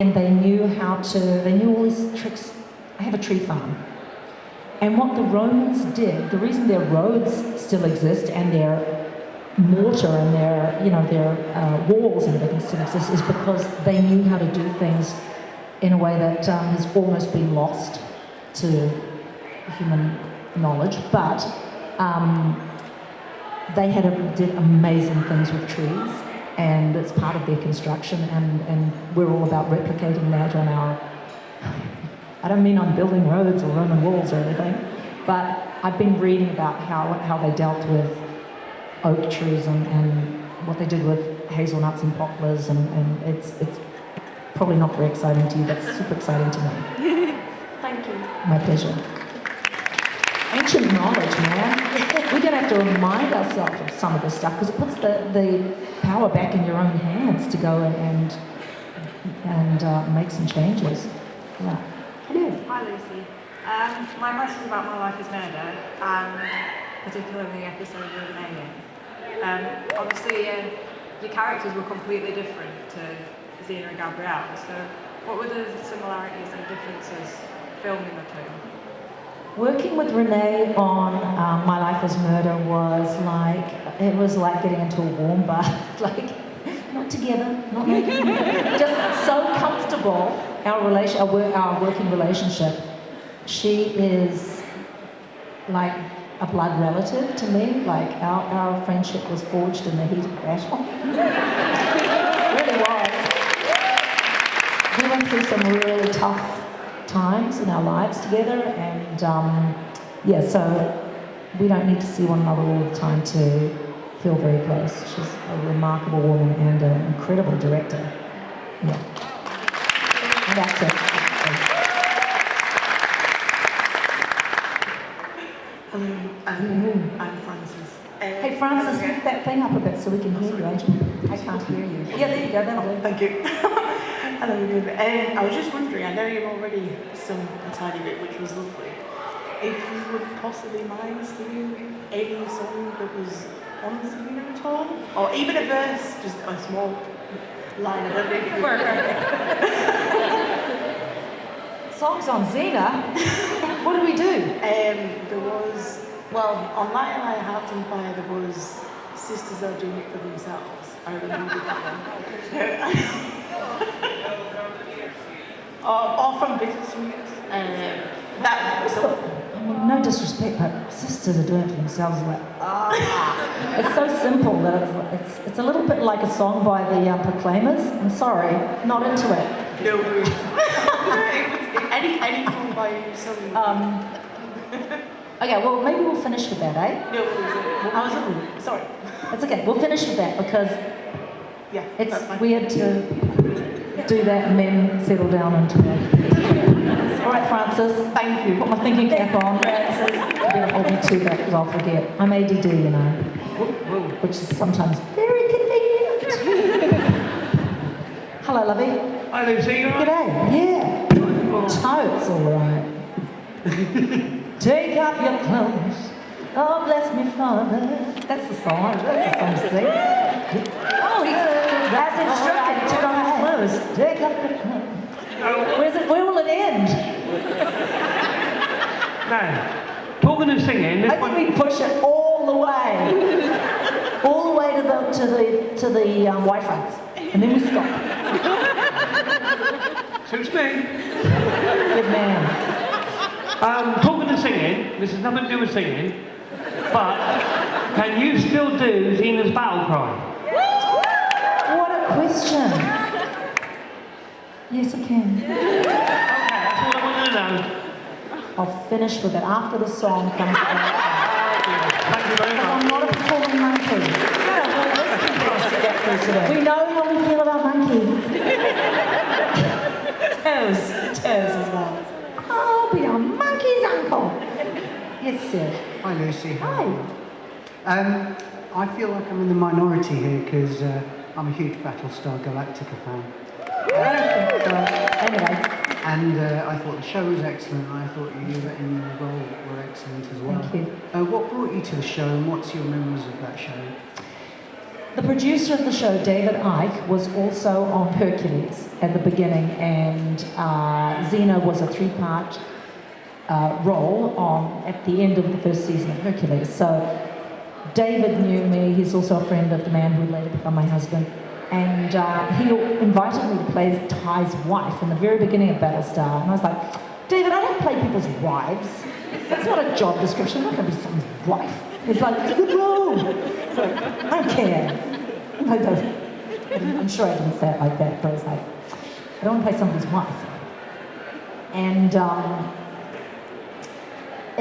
And they knew all these tricks. I have a tree farm. And what the Romans did, the reason their roads still exist and their mortar and their walls and everything still exist is because they knew how to do things in a way that has almost been lost to human knowledge. But they did amazing things with trees, and it's part of their construction, and we're all about replicating that on our... I don't mean on building roads or Roman walls or anything, but I've been reading about how they dealt with oak trees and what they did with hazelnuts and poplars, and it's probably not very exciting to you, but super exciting to me. Thank you. My pleasure. Ancient knowledge, man. We're going to have to remind ourselves of some of this stuff because it puts the power back in your own hands to go and make some changes. Yeah. Yeah. Hi, Lucy. My question is about My Life is Murder, and particularly the episode with Megan. Obviously, your characters were completely different to Xena and Gabrielle, so what were the similarities and differences filming the two? Working with Renee on My Life is Murder was like getting into a warm bath, like not together, not naked, just so comfortable. Our working relationship. She is like a blood relative to me. Like our friendship was forged in the heat of battle. It really was. We went through some really tough times in our lives together, and so we don't need to see one another all the time to feel very close. She's a remarkable woman and an incredible director. Yeah. And actor. I'm Frances. Hey Frances, lift that thing up a bit so we can hear you, Angel. I can't hear you. Yeah, there you go, that'll do. Thank you. Hello again. I was just wondering, I know you've already sung a tiny bit, which was lovely. If you would possibly mind singing any song that was on Xena at all? Or even a verse, just a small line of everything. Songs on Xena? What do we do? There was, on Light and Light, Heart and Fire, there was Sisters Are Doing It For Themselves. I remember that one. Or from Bittersweet. No disrespect, but sisters are doing it for themselves. It's so simple that it's a little bit like a song by the Proclaimers. I'm sorry, not into it. No worries. Any song by you, Okay, well maybe we'll finish with that, eh? No worries. Sorry. It's okay. We'll finish with that because it's weird to do that and then settle down into it. All right, Frances. Thank you. Put my thinking cap on. Frances. You're going to hold me to that because I'll forget. I'm ADD, you know, which is sometimes very convenient. Hello, lovey. Hi, Lucy. You all right? G'day. Yeah. Totes all right. Take off your clothes. Oh, bless me, Father. That's the song. That's the song to sing. Oh, that's instructed. Take off his clothes. Take off your clothes. Where will it end? Now, talking and singing. I think we push it all the way to the white fronts, and then we stop. Suits me. Good man. Talking and singing. This has nothing to do with singing, but can you still do Xena's battle cry? What a question. Yes, I can. Okay, that's all I wanted to know. I'll finish with it after the song comes out. Thank you very much. I'm not a performing monkey. We know how we feel about monkeys. Toes as well. I'll be a monkey's uncle. Yes, sir. Hi, Lucy. Hi. I feel like I'm in the minority here because I'm a huge Battlestar Galactica fan. I don't think so. Anyway. And I thought the show was excellent, and I thought you and your role were excellent as well. Thank you. What brought you to the show, and what's your memories of that show? The producer of the show, David Icke, was also on Hercules at the beginning, and Xena was a three-part role at the end of the first season of Hercules. So David knew me. He's also a friend of the man who later became my husband. And he invited me to play Ty's wife in the very beginning of Battlestar. And I was like, David, I don't play people's wives. That's not a job description. I'm not going to be someone's wife. It's like, it's a good role. So I don't care. I'm sure I didn't say it like that, but I was like, I don't want to play somebody's wife. And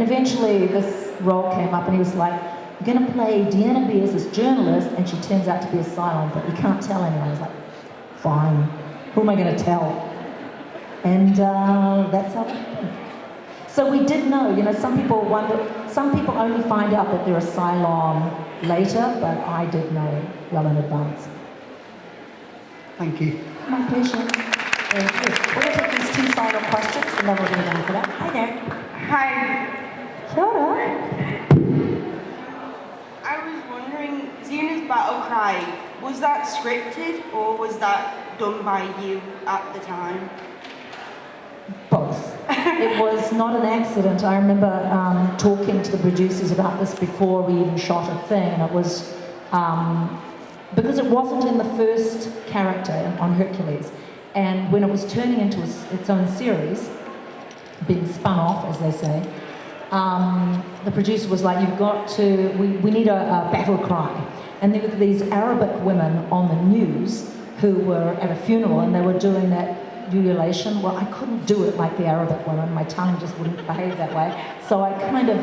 eventually this role came up and he was like, you're going to play Deanna Beers as journalist, and she turns out to be asylum, but you can't tell anyone. I was like, fine. Who am I going to tell? And that's how it happened. So we did know, some people only find out that they're asylum later, but I did know well in advance. Thank you. My pleasure. Thank you. We're going to take these two final questions, and then we're going to go for that. Hi there. Hi. Kia ora. I was wondering, Xena's battle cry, was that scripted or was that done by you at the time? Both. It was not an accident. I remember talking to the producers about this before we even shot a thing, and it was because it wasn't in the first character on Hercules, and when it was turning into its own series, being spun off, as they say, the producer was like, you've got to, we need a battle cry. And there were these Arabic women on the news who were at a funeral, and they were doing that ululation. Well, I couldn't do it like the Arabic women. My tongue just wouldn't behave that way. So I kind of,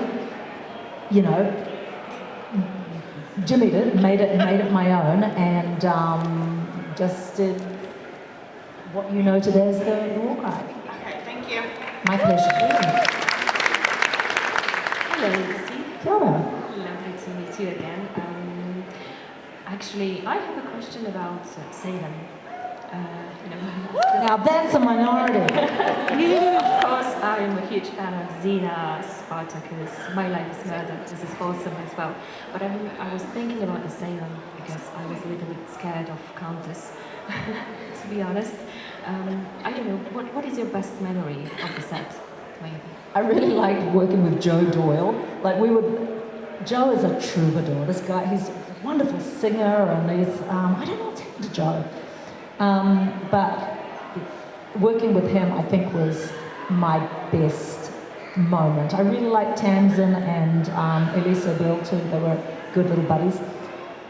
jimmied it, made it my own, and just did what you know today as the war cry. Okay, thank you. My pleasure. Hello, Lucy. Kia ora. Lovely to meet you again. Actually, I have a question about Salem. Now that's a minority. Of course, I am a huge fan of Xena, Spartacus, My Life is Murder. This is awesome as well. But I was thinking about the Salem because I was a little bit scared of Countess, to be honest. I don't know, what is your best memory of the set, maybe? I really liked working with Joe Doyle. Joe is a troubadour. This guy, he's a wonderful singer, and he's, I don't know what's happened to Joe. But working with him, I think, was my best moment. I really liked Tamsin and Elisa Bill too. They were good little buddies.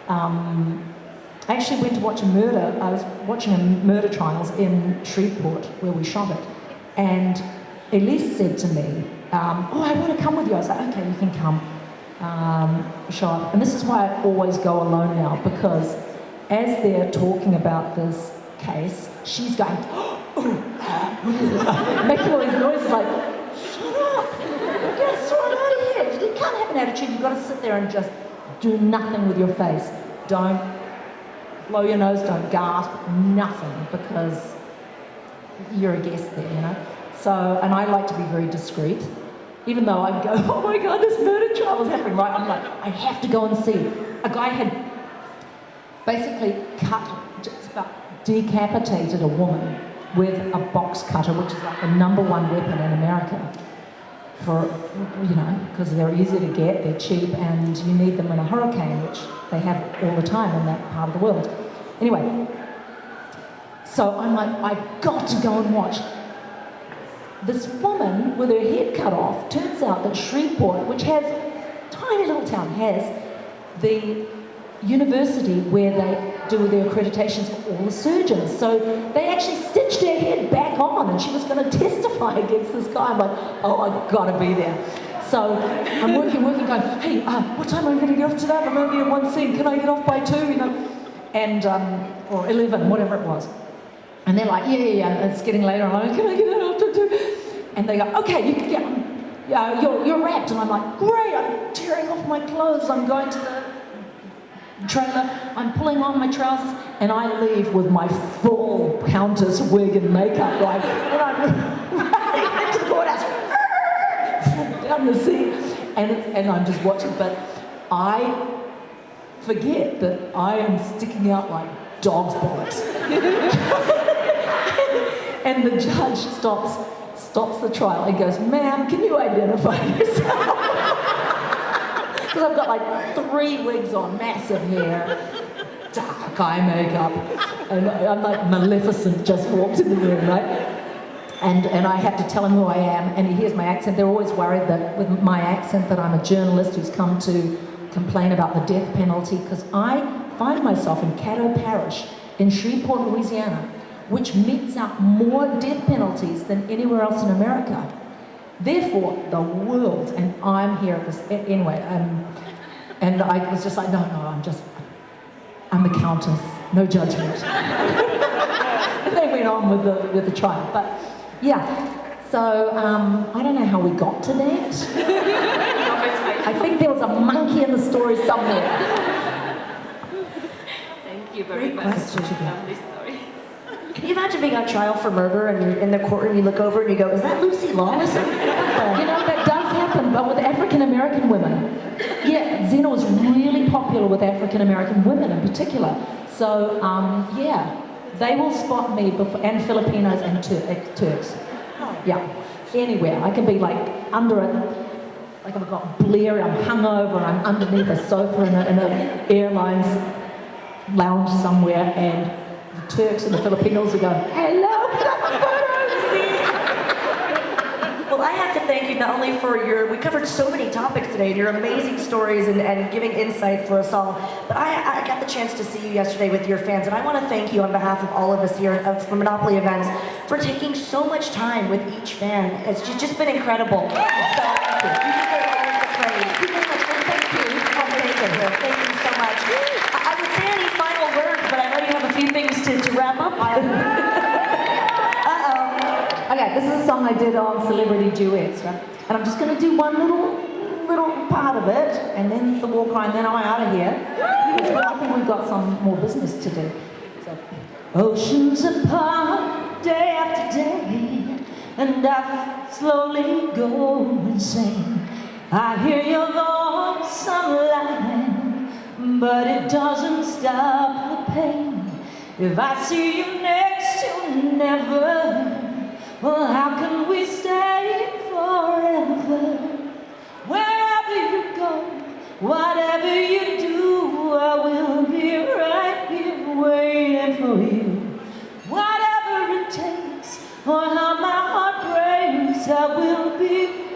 I actually went to watch a murder. I was watching a murder trials in Shreveport where we shot it, and Elise said to me, "Oh, I want to come with you." I was like, "Okay, you can come." Show up, and this is why I always go alone now, because as they're talking about this case, she's going, making all these noises like, shut up, get thrown out of here. You can't have an attitude, you've got to sit there and just do nothing with your face. Don't blow your nose, don't gasp, nothing, because you're a guest there, So, and I like to be very discreet, even though I go, oh my God, this murder trial is happening, right? I'm like, I have to go and see. A guy had basically just about decapitated a woman with a box cutter, which is like the #1 weapon in America. Because they're easy to get, they're cheap, and you need them in a hurricane, which they have all the time in that part of the world. Anyway, so I'm like, I've got to go and watch. This woman with her head cut off, turns out that Shreveport, which has, tiny little town, has the university where they do their accreditations for all the surgeons. So they actually stitched her head back on, and she was going to testify against this guy. I'm like, oh, I've got to be there. So I'm working, going, hey, what time are we going to get off today? I'm only in one scene. Can I get off by 2? And or 11, whatever it was. And they're like, yeah, and it's getting later. I'm like, can I get out after 2? And they go, okay, you can get, you're wrapped. And I'm like, great, I'm tearing off my clothes. I'm going to the trailer, I'm pulling on my trousers, and I leave with my full Countess wig and makeup, right? And I'm running into the courthouse, down the seat, and I'm just watching. But I forget that I am sticking out like dog's bollocks. And the judge stops the trial and goes, "Ma'am, can you identify yourself?" Because I've got like 3 wigs on, massive hair, dark eye makeup, and I'm like Maleficent just walked in the room, right? And I have to tell him who I am, and he hears my accent. They're always worried that with my accent that I'm a journalist who's come to complain about the death penalty, because I find myself in Caddo Parish in Shreveport, Louisiana, which metes out more death penalties than anywhere else in America. Therefore, the world, and I'm here at this, anyway, and I was just like, no, I'm the Countess, no judgment. And they went on with the trial, but yeah, so I don't know how we got to that. I think there was a monkey in the story somewhere. Thank you very Great much. question. Lovely story. Can you imagine being on trial for murder and you're in the courtroom, you look over and you go, "Is that Lucy Lawless?" You know, that does happen, but with African American women. Yeah, Xena was really popular with African American women in particular. So, yeah, they will spot me before, and Filipinos and Turks. Yeah, anywhere. I can be like under like I've got Blair, I'm hungover, I'm underneath a sofa in a airlines lounge somewhere, and the Turks and the Filipinos are going, "Hello, can I have a photo?" Well, I have to thank you not only for we covered so many topics today, and your amazing stories and giving insight for us all, but I got the chance to see you yesterday with your fans, and I want to thank you on behalf of all of us here for Monopoly Events for taking so much time with each fan. It's just been incredible. So, thank you. You deserve all of the praise. Thank you. Thank you so much. I would say any final words, but I know you have a few things to wrap up on. Okay, this is a song I did on Celebrity Duets, right? And I'm just going to do one little part of it, and then the war cry, and then I'm out of here. Because I think we've got some more business to do. So, oceans apart, day after day, and I slowly go insane. I hear your voice online, but it doesn't stop the pain. If I see you next to never, well, how can we stay forever? Wherever you go, whatever you do, I will be right here waiting for you. Whatever it takes, or how my heart breaks, I will be